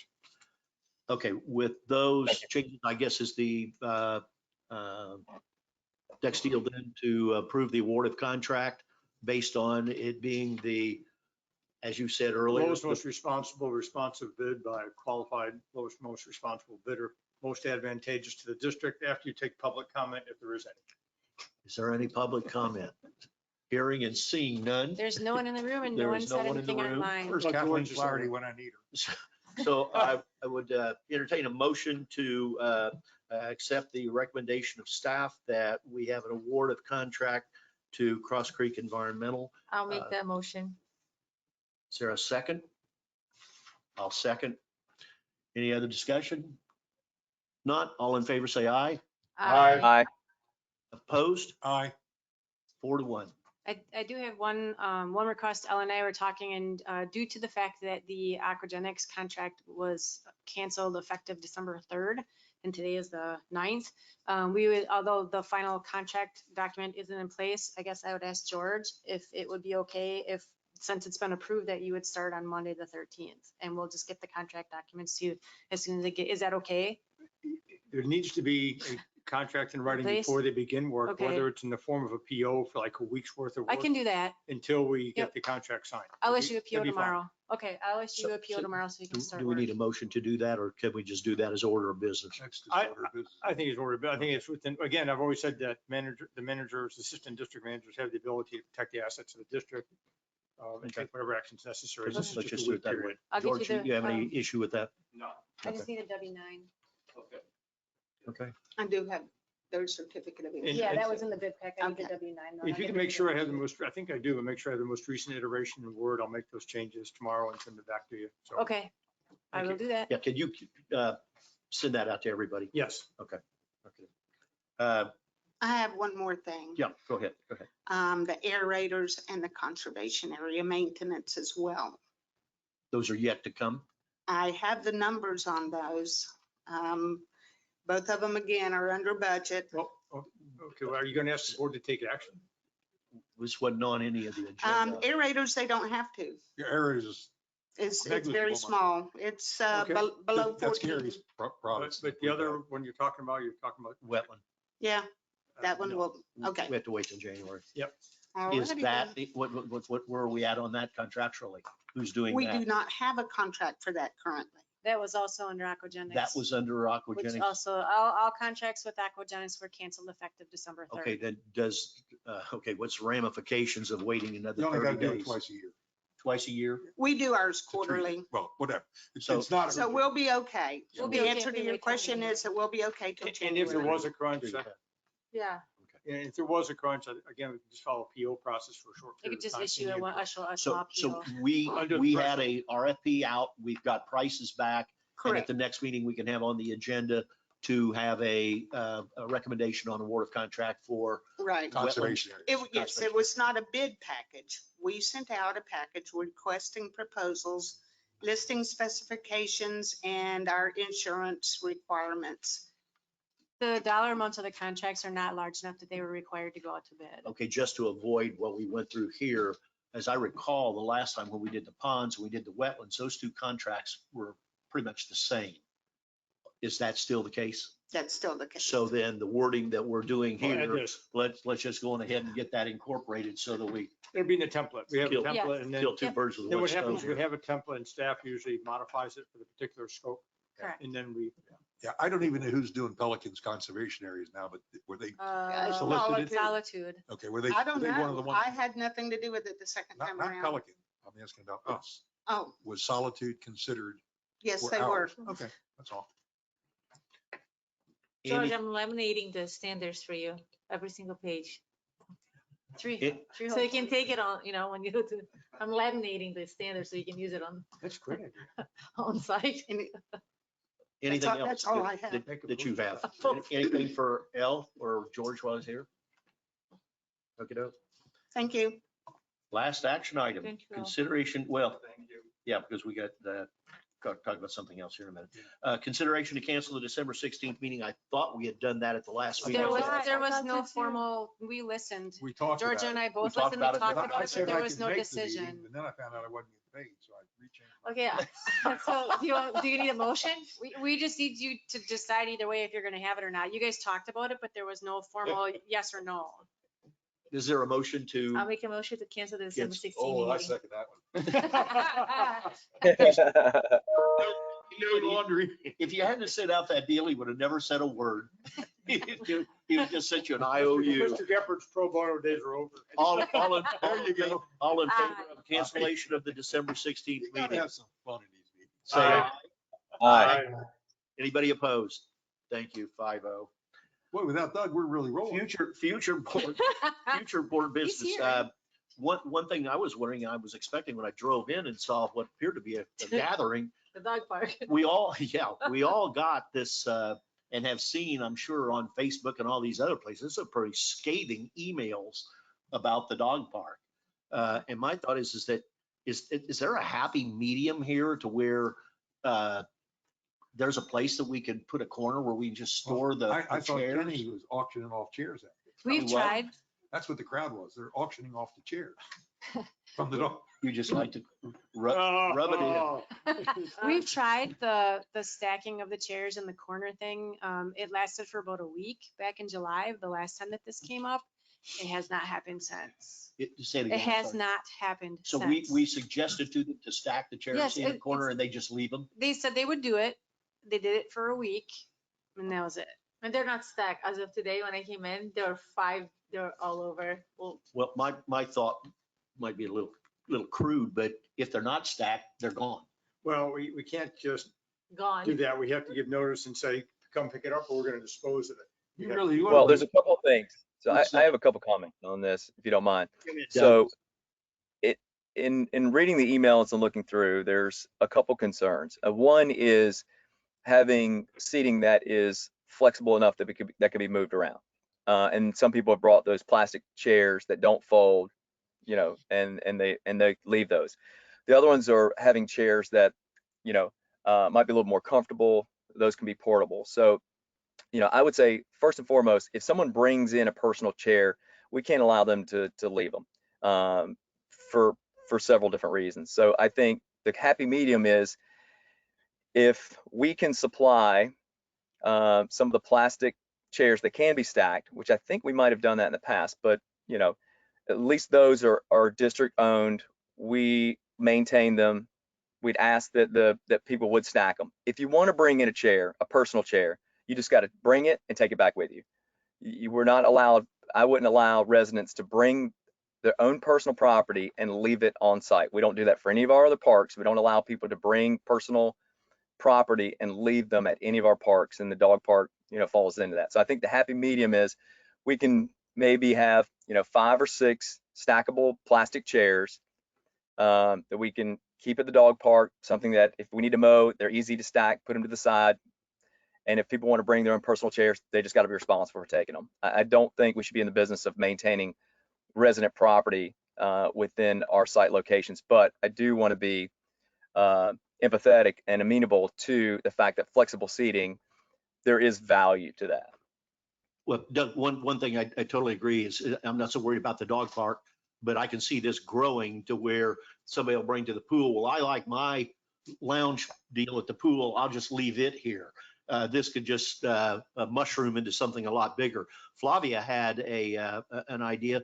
Okay, with those changes, I guess is the next deal then to approve the award of contract based on it being the, as you said earlier. Lowest most responsive bid by a qualified, lowest most responsible bidder, most advantageous to the district after you take public comment, if there is any. Is there any public comment? Hearing and seeing none. There's no one in the room and no There one is no said one in the anything room. online. Where's Well, Kathleen George is Flaherty over. when I need her? So I would entertain a motion to accept the recommendation of staff that we have an award of contract to Cross Creek Environmental. I'll make that motion. Is there a second? I'll second. Any other discussion? Not, all in favor, say aye. Aye. Opposed? Aye. 4-1. I do have one request. Ellen and I were talking, and due to the fact that the aquagenics contract was canceled effective December 3rd, and today is the 9th, we would, although the final contract document isn't in place, I guess I would ask George if it would be okay if, since it's been approved, that you would start on Monday the 13th, and we'll just get the contract documents to you as soon as they get, is that okay? There needs to be contract in writing Place? before they begin work, Okay. whether it's in the form of a PO for like a week's worth of I work can do that. until we Yep. get the contract signed. I'll That'd issue be- a PO that'd be fine. tomorrow. Okay, I'll issue a PO So- tomorrow so you can start Do we work. need a motion to do that, or can we just do that as order of business? That's just order of business. I think it's ordered, but I think it's within, again, I've always said that the managers, assistant district managers have the ability to protect the assets of the district and Okay. take whatever actions necessary. Let's This is let's just just a do week it that way. period. I'll get George, you the, you have any issue with that? No. I just need a W-9. Okay. Okay. I do have their certificate of. And- Yeah, and- that was in the bid pack. I need the Okay. W-9. If you can make sure I have the most, I think I do, but make sure I have the most recent iteration in Word, I'll make those changes tomorrow and send it back to you. So, Okay, I Thank will you. do that. Yeah, can you send that out to everybody? yes. Okay. Uh, I have one more thing. Yeah, go ahead. Go ahead. The aerators and the conservation area maintenance as well. Those are yet to come. I have the numbers on those. Both of them, again, are under budget. Well, okay, well, are you going to ask the board to take action? This wasn't on any of the agenda. Aerators, they don't have to. Your area is, It's Negligible very amount. small. It's Okay. below that's 14. Gary's products. But the other one you're talking about, Wetland. Yeah, that one no. will, okay. We have to wait till January. Is Alrighty that, then. where are we at on that contractually? Who's doing We do that? not have a contract for that currently. That was also under Aquagenics. That was under Which Aquagenics. also, all contracts with Aquagenics were canceled effective December 3rd. Okay, then what's the ramifications of waiting You another only got 30 to do it days? twice a year. Twice a year? We do ours to treat it. quarterly. Well, whatever. So- It's not. So we'll be okay. We'll The be okay answer if to we your wait till question January. is that we'll be okay till And if there January. was a crunch, Yeah, and if there was a crunch, again, we could just follow a PO process for a short you period could of just time. issue a So, small so PO. we Under the we had threshold. a RFP out, we've got prices back. And at Correct. the next meeting, we can have on the agenda to have a recommendation on award of contract for Right. Conservation areas. Yes, it was not a bid package. We sent out a package requesting proposals, listing specifications and our insurance requirements. The dollar amounts of the contracts are not large enough that they were required to go out to bid. Okay, just to avoid what we went through here, as I recall, the last time when we did the ponds, we did the wetlands, those two contracts were pretty much the same. Is that still the case? That's still the case. So then the wording that we're doing Well, add here, this. let's just go on ahead and get that incorporated so that we It'll be in the template. We have a Kill- Yeah. template and then, kill two Yep. birds with then one what stone happens, we here. have a template and staff usually modifies it for the particular scope. Correct. And then we, Yeah, I don't even know who's doing Pelican's conservation areas now, but were they, it's solicited? Solitude. okay, were they? I don't were they one of the know. ones- I had nothing to do with it the second Not, time not around. Pelican. I'm asking about us. Oh, Was Solitude considered? yes, for they were. ours? Okay, that's all. George, Any- I'm laminating the standards for you, every single page. Three, It- so you can take it on, when you go to, I'm laminating the standards so you can use it That's great. on site. Anything all- else that's all I have. that you have? Anything for Elle or George while he's here? Okay, Thank you. last action item, Thank you. consideration, well, Thank you. yeah, because we got talk about something else here in a minute. Consideration to cancel the December 16th meeting. I thought we had done that at the last meeting. There was, I there was thought no so too. formal, we listened. We talked about Georgia and it. I both talked listened, we about it, talked but I about it, said but there I was could no make the meeting, decision. And then I found out I wasn't getting paid, so I rechanged. Okay, so do you need a motion? We just need you to decide either way if you're gonna have it or not. You guys talked about it, but there was no formal yes or no. Is there a motion to? I'll make a motion to cancel the December Yes. 16th Oh, I meeting. second that No laundry. If you hadn't sent out that deal, he would have never said a word. He would just sent you an IOU. Mr. Geppert's pro bono days are over. All in There you go. all in favor of cancellation of the December 16th one. You gotta meeting? have some fun in these meetings. Say aye. Aye. Anybody opposed? Thank you, 5-0. Boy, without Doug, we're really rolling. Future board He's business. here. One thing I was wondering, I was expecting when I drove in and saw what appeared to be a gathering, The dog park. we all got this, and have seen, I'm sure, on Facebook and all these other places, some pretty scathing emails about the dog park. And my thought is that, is there a happy medium here to where, there's a place that we could put a corner where we can just store the I thought chairs? Kenny was auctioning off chairs. We've What? tried. That's what the crowd was. They're auctioning off the chairs. From the dog. You just like to rub it in. We've tried the stacking of the chairs in the corner thing. It lasted for about a week back in July, the last time that this came up. It has not happened since. Say it It again, I'm has sorry. not happened So since. we suggested to them to stack the chairs Yes, in the it- corner it's- and they just leave them? They said they would do it. They did it for a week and that was it. And they're not stacked. As of today, when I came in, there were 5, they're all over. Well, Well, my thought might be a little crude, but if they're not stacked, they're gone. Well, we can't just do gone. that. We have to give notice and say, come pick it up or we're going to dispose of it. You got- really, you Well, want there's a couple of things. So I What's I that? have a couple comments on this, if you don't mind. Doug, So in reading the emails and looking through, there's a couple concerns. One is having seating that is flexible enough that that can be moved around. And some people have brought those plastic chairs that don't fold, you know, and they leave those. The other ones are having chairs that, you know, might be a little more comfortable. Those can be portable. So, you know, I would say first and foremost, if someone brings in a personal chair, we can't allow them to leave them for several different reasons. So I think the happy medium is if we can supply some of the plastic chairs that can be stacked, which I think we might have done that in the past, but you know, at least those are district owned. We maintain them. We'd ask that people would stack them. If you want to bring in a chair, a personal chair, you just got to bring it and take it back with you. You were not allowed. I wouldn't allow residents to bring their own personal property and leave it on site. We don't do that for any of our other parks. We don't allow people to bring personal property and leave them at any of our parks, and the dog park, you know, falls into that. So I think the happy medium is we can maybe have, you know, 5 or 6 stackable plastic chairs that we can keep at the dog park, something that if we need to mow, they're easy to stack, put them to the side. And if people want to bring their own personal chairs, they just got to be responsible for taking them. I don't think we should be in the business of maintaining resident property within our site locations, but I do want to be empathetic and amenable to the fact that flexible seating, there is value to that. Well, Doug, one thing I totally agree is I'm not so worried about the dog park, but I can see this growing to where somebody will bring to the pool. Well, I like my lounge deal at the pool. I'll just leave it here. This could just mushroom into something a lot bigger. Flavia had an idea.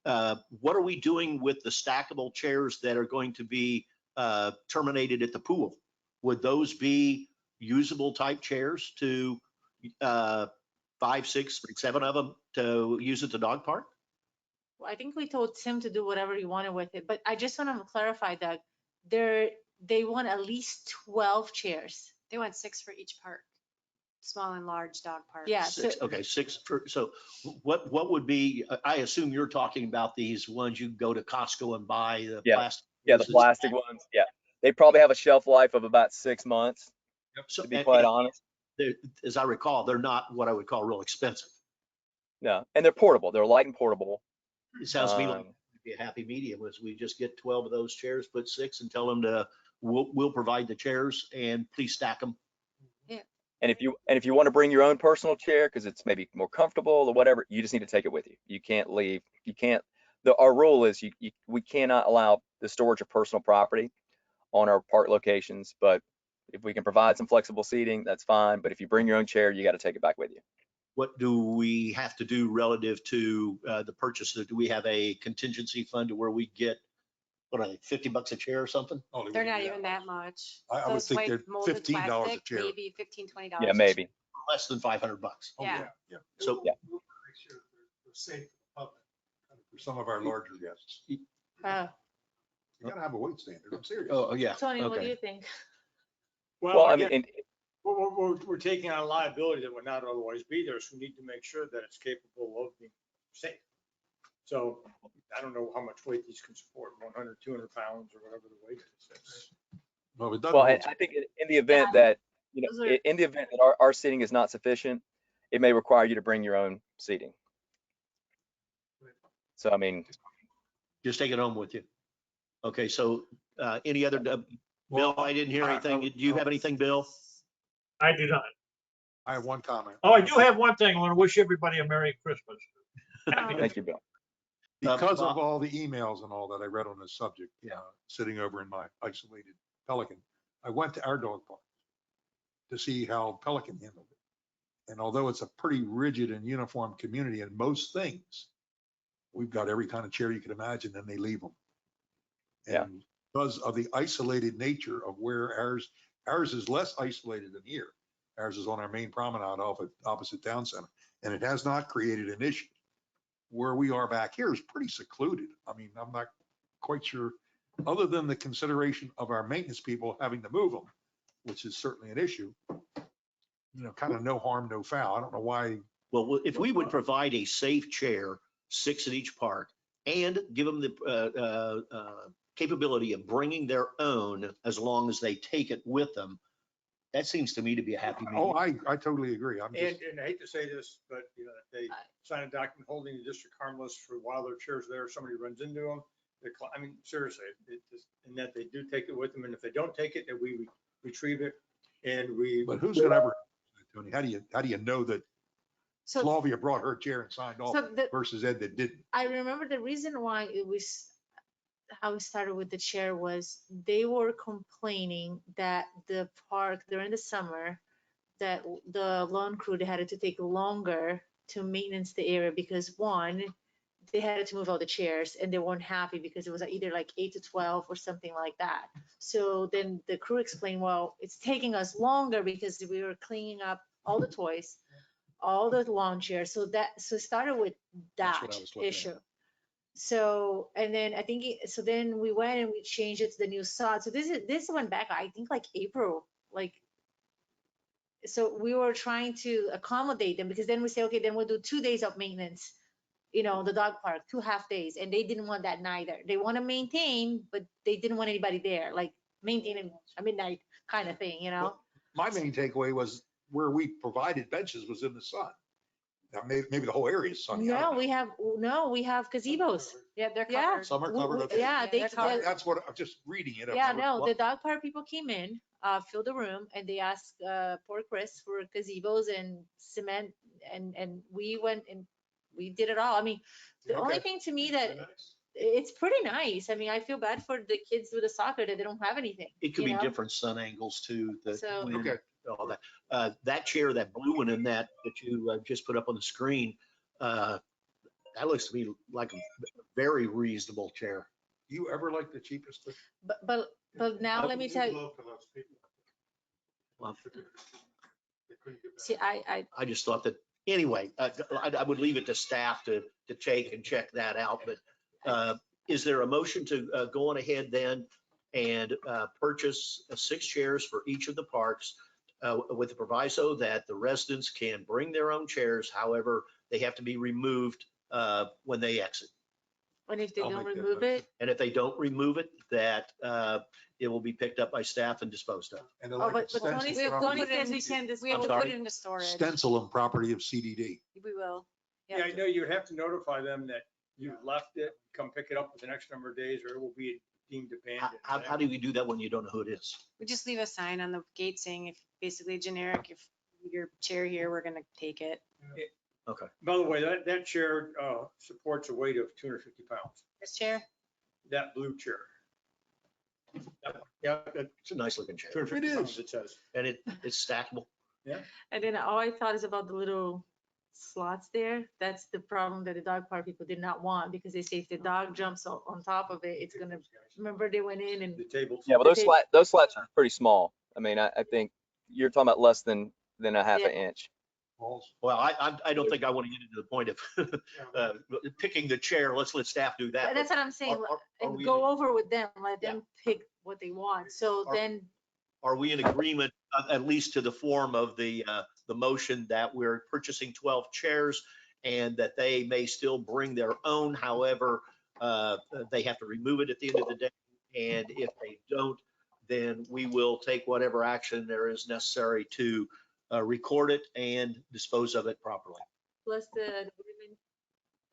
What are we doing with the stackable chairs that are going to be terminated at the pool? Would those be usable type chairs to 5, 6, 7 of them to use at the dog park? Well, I think we told Tim to do whatever he wanted with it, but I just want to clarify that they want at least 12 chairs. They want 6 for each park, small and large dog parks. Yeah. 6, okay, 6 for, so what would be, I assume you're talking about these ones you go to Costco and buy the plastic. Yeah, the plastic ones. Yeah, they probably have a shelf life of about 6 months, So, to be quite honest. as I recall, they're not what I would call real expensive. No, and they're portable. They're light and portable. It sounds to me like it'd be a happy medium as we just get 12 of those chairs, put 6 and tell them we'll provide the chairs and please stack them. And if you want to bring your own personal chair because it's maybe more comfortable or whatever, you just need to take it with you. You can't leave. You can't. Our rule is we cannot allow the storage of personal property on our park locations. But if we can provide some flexible seating, that's fine. But if you bring your own chair, you got to take it back with you. What do we have to do relative to the purchase? Do we have a contingency fund to where we get, what are they, $50 a chair or something? Oh, They're not even that much. I would Those think white they're molded $15 a plastic, chair. Maybe $15, $20. Yeah, maybe. Less than $500. Oh, Yeah. Yeah. So Yeah. We'll make sure they're safe for the public, for some of our larger guests. You gotta have a weight standard. I'm serious. Oh, yeah. Tony, what do Okay. you think? Well, I again, mean, we're taking on liability that would not otherwise be there, so we need to make sure that it's capable of being safe. So I don't know how much weight these can support, 100, 200 pounds or whatever the weight is. Well, it doesn't well, hold- I think in the event that, you Those know, are- in the event that our seating is not sufficient, it may require you to bring your own seating. So, I mean, Just take it home with you. Okay, so any other, Bill, I didn't hear anything. Do you have anything, Bill? I do not. I have one comment. Oh, I do have one thing. I want to wish everybody a Merry Christmas. thank you, Bill. Because Bob- of all the emails and all that I read on this subject, sitting over in my isolated Pelican, I went to our dog park to see how Pelican handled it. And although it's a pretty rigid and uniform community in most things, we've got every kind of chair you can imagine, and they leave them. Yeah. And because of the isolated nature of where ours is less isolated than here. Ours is on our main promenade off at opposite town center, and it has not created an issue. Where we are back here is pretty secluded. I mean, I'm not quite sure, other than the consideration of our maintenance people having to move them, which is certainly an issue. Kind of no harm, no foul. I don't know why. Well, if we would provide a safe chair, 6 at each park, and give them the capability of bringing their own as long as they take it with them, that seems to me to be a happy Oh, medium. I totally agree. I'm just, And I hate to say this, but they sign a document holding the district harmless for while their chair's there, somebody runs into them. I mean, seriously, and that they do take it with them. And if they don't take it, that we retrieve it and but who's gonna ever, Tony, how do you know that So, Flavia brought her chair and signed off so the, versus Ed that didn't? I remember the reason why it was, how we started with the chair was they were complaining that the park during the summer, that the lawn crew, they had to take longer to maintenance the area because one, they had to move all the chairs and they weren't happy because it was either like 8 to 12 or something like that. So then the crew explained, well, it's taking us longer because we were cleaning up all the toys, all the lawn chairs. So it started with That's that what I was looking at. issue. So, and then I think, so then we went and we changed it to the new sod. So this went back, I think like April, like, so we were trying to accommodate them because then we say, okay, then we'll do 2 days of maintenance, the dog park, 2 half days. And they didn't want that neither. They want to maintain, but they didn't want anybody there, like maintaining a midnight kind of thing, Well, my main takeaway was where we provided benches was in the sun. Now, maybe the whole area is sunny. I don't No, we have gazebos. Yeah, they're Yeah. covered. Some are covered, okay. Yeah, they, they're covered. That's what, I'm just reading it. yeah, no, the dog park people came in, filled the room and they asked, poor Chris for gazebos and cement and we went and we did it all. I mean, the only Okay. thing to me that it's pretty nice. I mean, I feel bad for the kids with the soccer that they don't have anything. It could be different sun angles too, the So- wind, Okay. all that. That chair, that blue one in that you just put up on the screen, that looks to me like a very reasonable chair. You ever like the cheapest? But now let me tell you, Well, see, I I just thought that, anyway, I would leave it to staff to take and check that out. But is there a motion to go on ahead then and purchase 6 chairs for each of the parks with the proviso that the residents can bring their own chairs, however, they have to be removed when they exit. and if they I'll don't make that remove motion. it, And if they don't remove it, that it will be picked up by staff and disposed of. And they're Oh, like but Tony stencil said- property- We have to I'm put sorry? it into storage. stencil and property of CDD. We will. Yeah, I know you'd have to notify them that you left it, come pick it up with the next number of days, or it will be deemed abandoned. How do we do that when you don't know who it is? We just leave a sign on the gate saying if basically generic, if your chair here, we're gonna take it. By the way, that chair supports a weight of 250 pounds, This chair? that blue chair. Yeah, It's a nice looking chair 250 It pounds, is. it says. and it's stackable. and then all I thought is about the little slots there. That's the problem that the dog park people did not want because they say if the dog jumps on top of it, it's gonna, remember they went in and The tables. Yeah, but those slats are pretty small. I mean, I think you're talking about less than a half Yeah. an inch. Well, I don't think I want to get into the point of picking the chair. Let's let staff do that. that's what I'm saying. Are And we- go over with them, let them pick what they want. So Are- then, Are we in agreement, at least to the form of the motion that we're purchasing 12 chairs and that they may still bring their own, however, they have to remove it at the end of the day. And if they don't, then we will take whatever action there is necessary to record it and dispose of it properly. plus the agreement,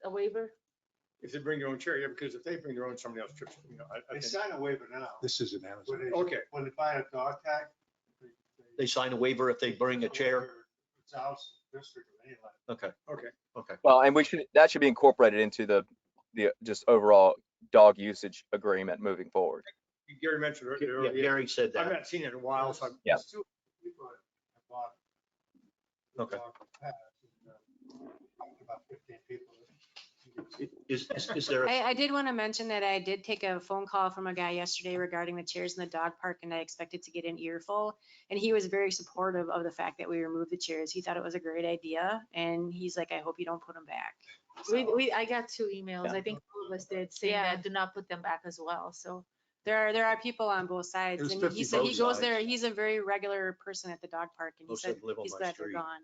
a waiver. If they bring their own chair, yeah, because if they bring their own, somebody else trips, I They think. sign a waiver now. This is an Amazon. Okay, When they buy a dog tag. They sign a waiver if they bring a chair. It's house, district, or any like. Okay, okay. okay. Well, and that should be incorporated into the the just overall dog usage agreement moving forward. Gary mentioned Yeah, earlier. Gary said I've that. not seen it in a while, so Yeah. Okay. About 15 people. Is there, I did want to mention that I did take a phone call from a guy yesterday regarding the chairs in the dog park, and I expected to get an earful. And he was very supportive of the fact that we removed the chairs. He thought it was a great idea, and he's like, I hope you don't put them back. So, I got 2 emails. I think all of us did saying Yeah. that do not put them back as well. So there are people on both sides, There's and 50 he said he both goes there. sides. He's a very regular person at the dog park, and he Most said of them live on he's my glad they're street. gone.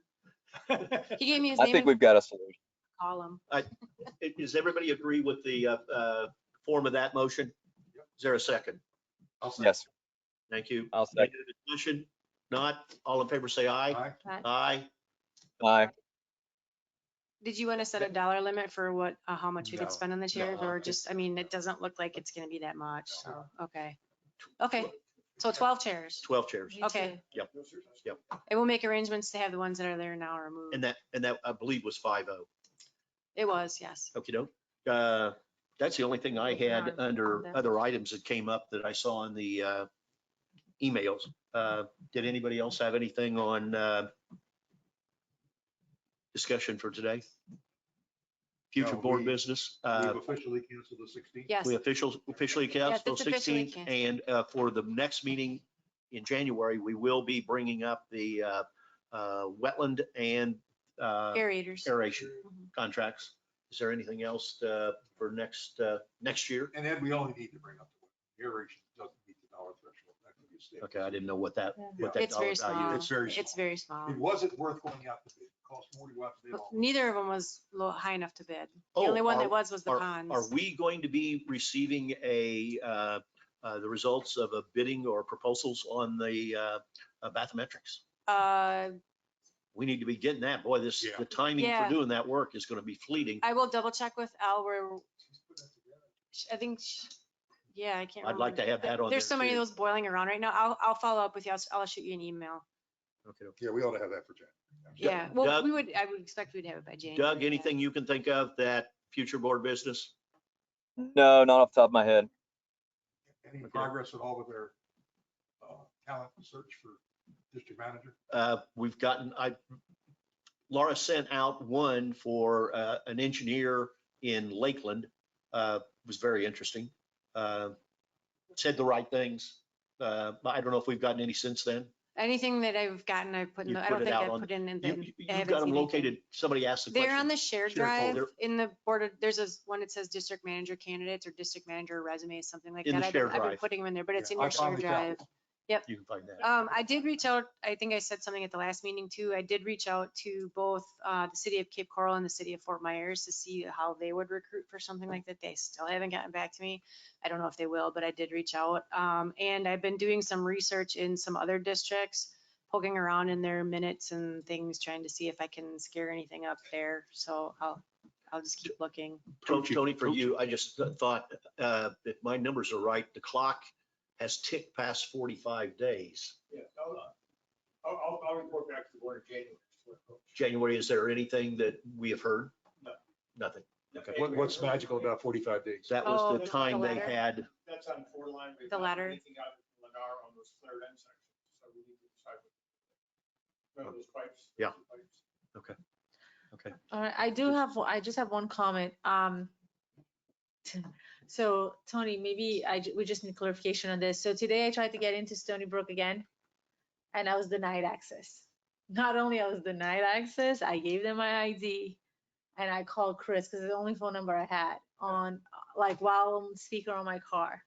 He gave me his I name think and we've got a solution. call him. Does everybody agree with the form of that motion? Is there a second? Yes, Thank you. I'll Any second. discussion? Not, all in favor, say aye. Aye. Aye. Aye. Did you want to set a dollar limit for what, how much we No. could spend on the chairs, No. or just, I mean, it doesn't look like it's gonna be that much, so, okay. Okay, so 12 chairs. 12 chairs. Me Okay. too. And we'll make arrangements to have the ones that are there now removed. And that I believe was 5-0. It was, yes. Okey doke. That's the only thing I had under other items that came up that I saw in the emails. Did anybody else have anything on discussion for today? Future No, board we- business? We've officially canceled the 16th. Yes, We officially Yes, canceled it's officially 16th, canceled. and for the next meeting in January, we will be bringing up the wetland and aerators. aeration Mhm. contracts. Is there anything else for next year? And Ed, we only need to bring up the aeration doesn't meet the dollar threshold. That could be a state. Okay, I didn't know what that Yeah. dollar It's very value small. is. It's very It's small. very small. It wasn't worth going out to bid. It cost more to go out to bid. But all. neither of them was high enough to bid. The Oh, only one are- that was the Are ponds. we going to be receiving the results of a bidding or proposals on the bathymetrics? We need to be getting that. Boy, Yeah. the timing for Yeah. doing that work is going to be fleeting. I will double check with Al where, I think, yeah, I can't I'd remember. like to have that on There's there so many of too. those boiling around right now. I'll follow up with you. I'll shoot you an email. Okay. Yeah, we ought to have that for January. Yeah, well, Doug- I would expect we'd have it by January. Doug, yeah. anything you can think of that future board business? No, not off the top of my head. Any progress at all with their talent search for district manager? We've gotten, Laura sent out one for an engineer in Lakeland. Was very interesting. Said the right things. But I don't know if we've gotten any since then. Anything that I've gotten, I've put in, You I put don't it think out I've on- put in. You've I got haven't them seen anything. located. Somebody asked the question. They're on the shared Shared folder. drive in the board of, there's one that says district manager candidates or district manager resumes, something like In that. the I've been shared drive. putting them in there, but it's Yeah, in I your shared finally found drive. You can find that. I did reach out, I think I said something at the last meeting too. I did reach out to both the city of Cape Coral and the city of Fort Myers to see how they would recruit for something like that. They still haven't gotten back to me. I don't know if they will, but I did reach out. And I've been doing some research in some other districts, poking around in their minutes and things, trying to see if I can scare anything up there. So I'll just keep looking. Tony, for you, I just thought, if my numbers are right, the clock has ticked past 45 days. Yeah, I'll report back to the board in January. January, is there anything that we have heard? No. Nothing. Okay. What's magical about 45 days? That Oh, was the the time they letter? had. That's on 4-line. The letter. Anything out of Lennar on those flared end sections, so we need to decide. Remember those pipes? Yeah. Those pipes. Okay. All right, I just have one comment. So Tony, maybe we just need clarification on this. So today I tried to get into Stony Brook again and I was denied access. Not only I was denied access, I gave them my ID and I called Chris because it's the only phone number I had on, like, while on speaker on my car.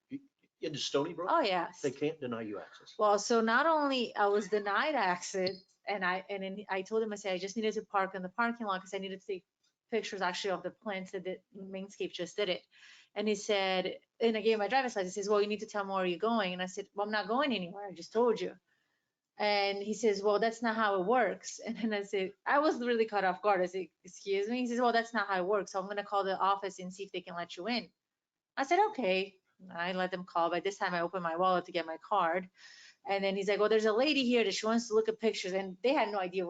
Into Stony Brook? Oh, yes. They can't deny you access. Well, so not only I was denied access and then I told him, I said, I just needed to park in the parking lot because I needed to take pictures actually of the plants that Mainscape just did it. And he said, and I gave him my driver's license. He says, well, you need to tell me where you're going. And I said, well, I'm not going anywhere. I just told you. And he says, well, that's not how it works. And then I said, I was really caught off guard. I said, excuse me? He says, well, that's not how it works. So I'm going to call the office and see if they can let you in. I said, okay. I let them call. By this time, I opened my wallet to get my card. And then he's like, well, there's a lady here that she wants to look at pictures. And they had no idea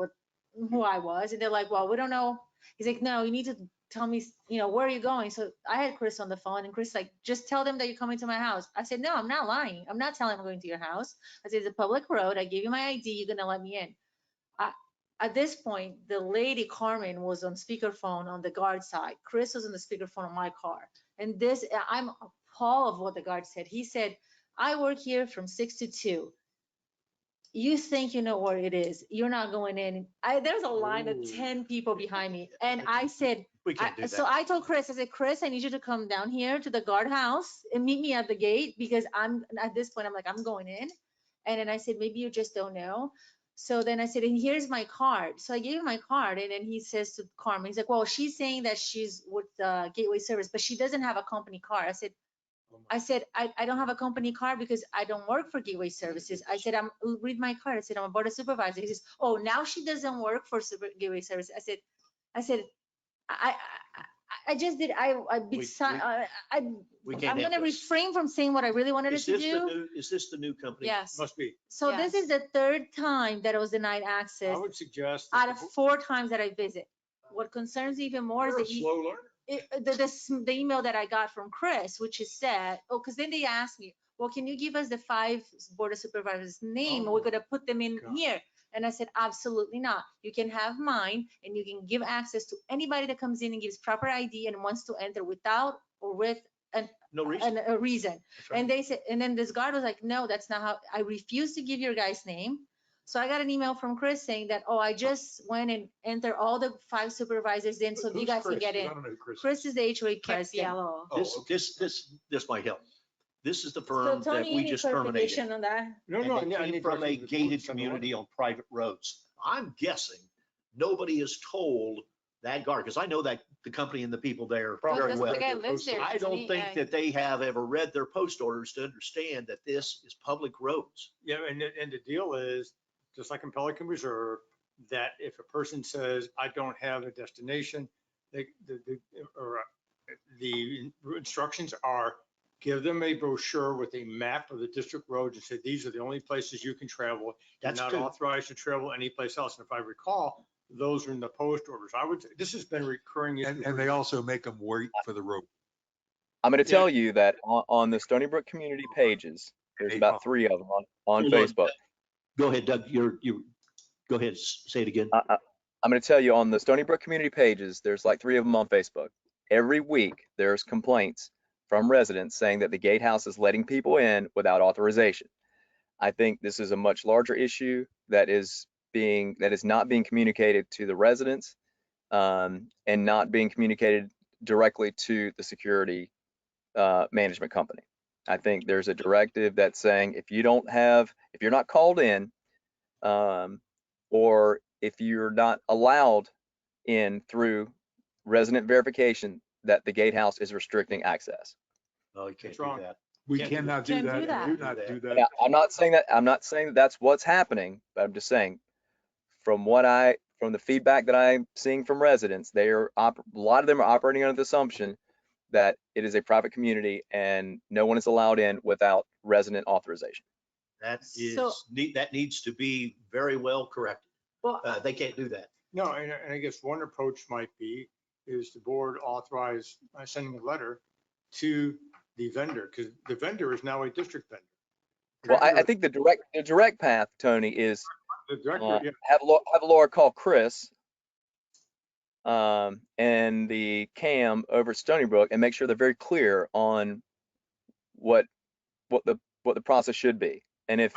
who I was. And they're like, well, we don't know. He's like, no, you need to tell me, where are you going? So I had Chris on the phone, and Chris like, just tell them that you're coming to my house. I said, no, I'm not lying. I'm not telling them I'm going to your house. I said, it's a public road. I gave you my ID. You're going to let me in. At this point, the lady Carmen was on speakerphone on the guard side. Chris was on the speakerphone on my car. And I'm appalled of what the guard said. He said, I work here from 6 to 2. You think you know where it is. You're not going in. There's a line of 10 people behind me. And I said, We can't do so that. I told Chris, I said, Chris, I need you to come down here to the guardhouse and meet me at the gate, because at this point, I'm like, I'm going in. And then I said, maybe you just don't know. So then I said, and here's my card. So I gave him my card, and then he says to Carmen, he's like, well, she's saying that she's with the Gateway Service, but she doesn't have a company car. I said, I don't have a company car because I don't work for Gateway Services. I said, read my card. I said, I'm a board of supervisor. He says, oh, now she doesn't work for Gateway Services. I said, I just did, We I'm can't have gonna this. refrain from saying what I really wanted Is to this the do. new, is this the new company? Yes. Must be. So this is the third time that I was denied I access would suggest. out of 4 times that I visit. What concerns me even more is You're a the slow learner. the email that I got from Chris, which is said, because then they asked me, well, can you give us the 5 board of supervisors name? Oh, We're gonna put them in God. here. And I said, absolutely not. You can have mine, and you can give access to anybody that comes in and gives proper ID and wants to enter without or with No reason. a reason. That's right. And they said, and then this guard was like, no, that's not how, I refuse to give your guy's name. So I got an email from Chris saying that, oh, I just went and entered all the 5 supervisors in so you Who's guys can Chris? get 'Cause in. I don't know who Chris is. Chris is the HOA president. Yellow. Oh, okay. This might help. This is the So firm that Tony, we any just terminated. clarification on that? No, And no. they came from a gated community on private roads. I'm guessing nobody is told that guard, because I know that the company and the people there Probably very Because well. the guy lives there. I doesn't don't he? think Yeah. that they have ever read their post orders to understand that this is public roads. Yeah, and the deal is, just like in Pelican Reserve, that if a person says, I don't have a destination, the instructions are, give them a brochure with a map of the district roads and say, these are the only places you can travel. You're That's not good. authorized to travel anyplace else. And if I recall, those are in the post orders. This has been a recurring issue. And they also make them wait for the rope. I'm going to Yeah. tell you that on the Stony Brook community pages, there's about 3 of them on Hold on. Facebook. Go ahead, Doug. Go ahead. Say it again. I'm going to tell you on the Stony Brook community pages, there's like 3 of them on Facebook. Every week, there's complaints from residents saying that the gatehouse is letting people in without authorization. I think this is a much larger issue that is not being communicated to the residents, and not being communicated directly to the security management company. I think there's a directive that's saying if you're not called in, or if you're not allowed in through resident verification, that the gatehouse is restricting access. Oh, you can't That's do wrong. that. We Can't do cannot do Can't do that. that. Do not do Yeah, that. I'm not saying that that's what's happening, but I'm just saying from the feedback that I'm seeing from residents, a lot of them are operating under the assumption that it is a private community and no one is allowed in without resident authorization. That So- that needs to be very well corrected. Well, They can't do that. No, and I guess one approach might be is the board authorize sending a letter to the vendor, because the vendor is now a district vendor. Well, I think the direct path, Tony, is The director, yeah, have Laura call Chris and the CAM over at Stony Brook and make sure they're very clear on what the process should be. And if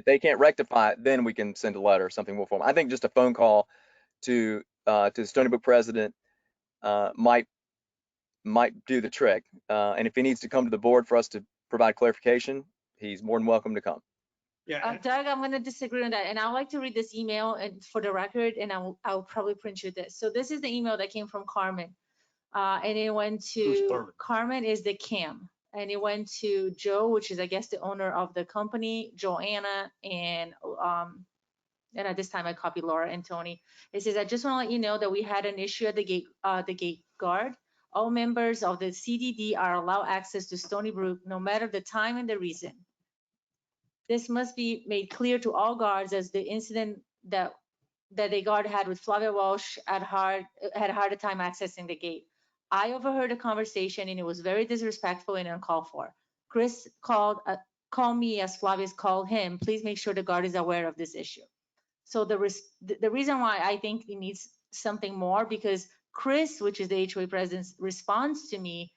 they can't rectify it, then we can send a letter or something more formal. I think just a phone call to the Stony Brook president might do the trick. And if he needs to come to the board for us to provide clarification, he's more than welcome to come. yeah. Doug, I'm going to disagree on that. And I'd like to read this email and for the record, and I'll probably print you this. So this is the email that came from Carmen. And it went Who's to, Carmen? Carmen is the CAM. And it went to Joe, which is, I guess, the owner of the company, Joanna, and at this time I copied Laura and Tony. It says, I just want to let you know that we had an issue at the gate guard. All members of the CDD are allowed access to Stony Brook, no matter the time and the reason. This must be made clear to all guards as the incident that that the guard had with Flavia Walsh had a harder time accessing the gate. I overheard a conversation and it was very disrespectful and uncalled for. Chris called me as Flavia's called him. Please make sure the guard is aware of this issue. So the reason why I think it needs something more, because Chris, which is the HOA president's response to me,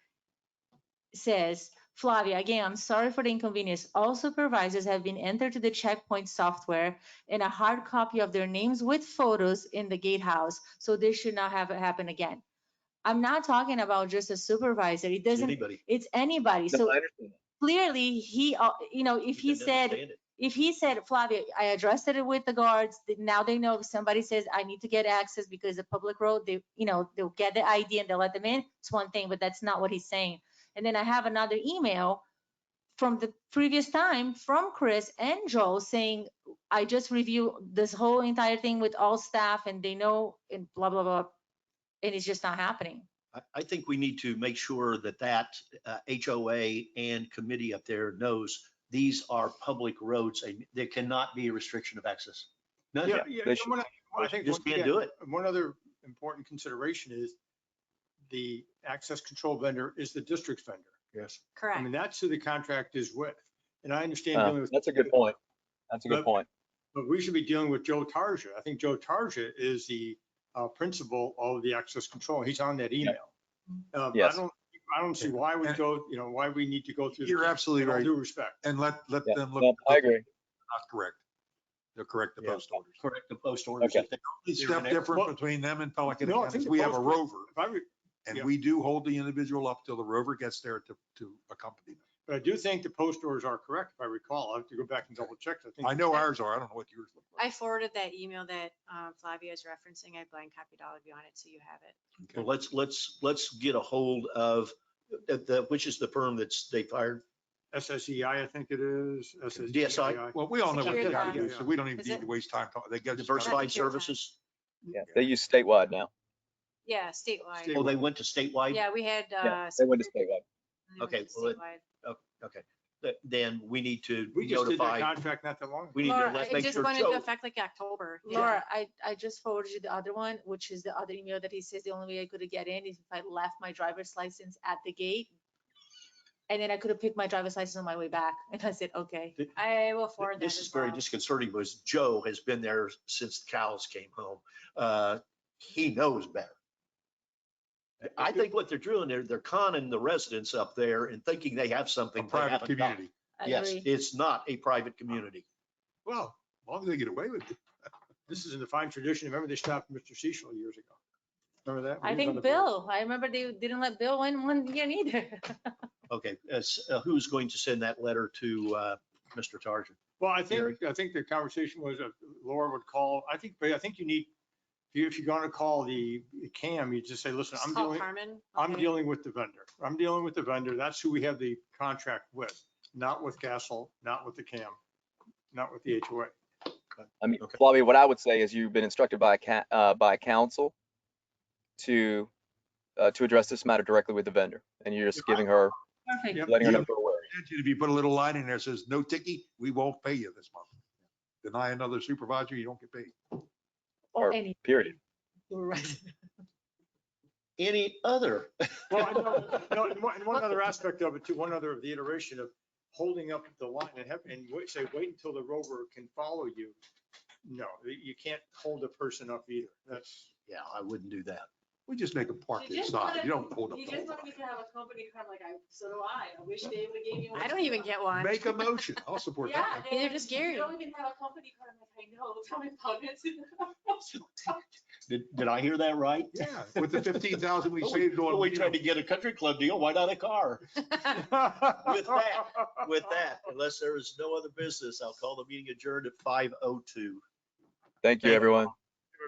says, Flavia, again, I'm sorry for the inconvenience. All supervisors have been entered to the checkpoint software and a hard copy of their names with photos in the gatehouse. So this should not have it happen again. I'm not talking about just a supervisor. It doesn't, Anybody. it's anybody. No, So I understand. clearly he, if he Didn't said, understand it. if he said, Flavia, I addressed it with the guards, now they know if somebody says I need to get access because of public road, they, they'll get the ID and they'll let them in. It's one thing, but that's not what he's saying. And then I have another email from the previous time from Chris and Joel saying, I just reviewed this whole entire thing with all staff and they know and blah, blah, blah. And it's just not happening. I think we need to make sure that HOA and committee up there knows these are public roads and there cannot be a restriction of access. None. Yeah, they should- I think Just once can't again, do it. one other important consideration is the access control vendor is the district's vendor. Yes. I Correct. mean, that's who the contract is with. And I understand dealing with. That's a good point. That's a good point. But we should be dealing with Joe Tarja. I think Joe Tarja is the principal of the access control. He's on that email. Yes. I don't see why we go, why we need to go through. You're absolutely with all right. Due respect. And let Yeah. them No, look. I agree. Not correct. They'll correct the Yeah. post orders. Correct the post orders. Okay. if they- The step difference Well, between them and Pelican No, I County think is the we have a post- rover If I re- and yeah. we do hold the individual up till the rover gets there to accompany them. But I do think the post orders are correct, if I recall. I have to go back and double check. I know ours are. I don't know what yours look like. I forwarded that email that Flavia is referencing. I blank copied all of you on it, so you have it. Well, let's get a hold of which is the firm they fired. SSEI, I think it is. DSI? Well, we all know what they Secure got to that. do, so we don't even Is need it- to waste time talking. They got. Diversified Secure that. Services. Yeah, they use statewide now. Yeah, statewide. State- Oh, they went to statewide? Yeah, we had. Yeah, they went to statewide. they went Okay, to well, statewide. Okay. Then we need to We just did that notify, contract not that long ago. we need to Laura, let it make just sure went into Joe. effect like October. Yeah. Laura, I just forwarded you the other one, which is the other email that he says the only way I could get in is if I left my driver's license at the gate. And then I could have picked my driver's license on my way back. And I said, okay. I will forward that This as is very well. disconcerting because Joe has been there since the cows came home. He knows better. I think what they're doing, they're conning the residents up there and thinking they have A something they private haven't got. community. I Yes, agree. it's not a private community. Well, as long as they get away with it. This is in the fine tradition. Remember they stopped Mr. Cecil years ago? Remember that? I He was on think the board. Bill, I remember they didn't let Bill win one year neither. Okay, who's going to send that letter to Mr. Tarjan? Well, I think the conversation was Laura would call. I think you need, if you're going to call the CAM, you just say, listen, Just I'm call dealing, Carmen. I'm Okay. dealing with the vendor. I'm dealing with the vendor. That's who we have the contract with, not with Castle, not with the CAM, not with the HOA. I mean, Okay. Flavia, what I would say is you've been instructed by council to address this matter directly with the vendor, and you're just giving her, Perfect. Yep. letting her know Yeah. for aware. If you put a little line in there that says, no ticky, we won't pay you this month. Deny another supervisor, you don't get paid. Or Or any. period. You're right. Any other? Well, no, and one other aspect of it too, one other of the iteration of holding up the line and wait until the rover can follow you. No, you can't hold a person up either. That's, Yeah, I wouldn't do that. We just make them park inside. You don't hold up. You the just whole want me line. to have a company car, like so do I. I wish they would have gave me one. I don't even get one. Make a motion. I'll support Yeah. that. Neither does Gary. You don't even have a company car. I'm like, I know, tell me about it. Did I hear that right? Yeah, with the 15,000 we saved on. We tried to get a country club deal. Why not a car? With that, unless there is no other business, I'll call the meeting adjourned at 5:02. Thank you, everyone.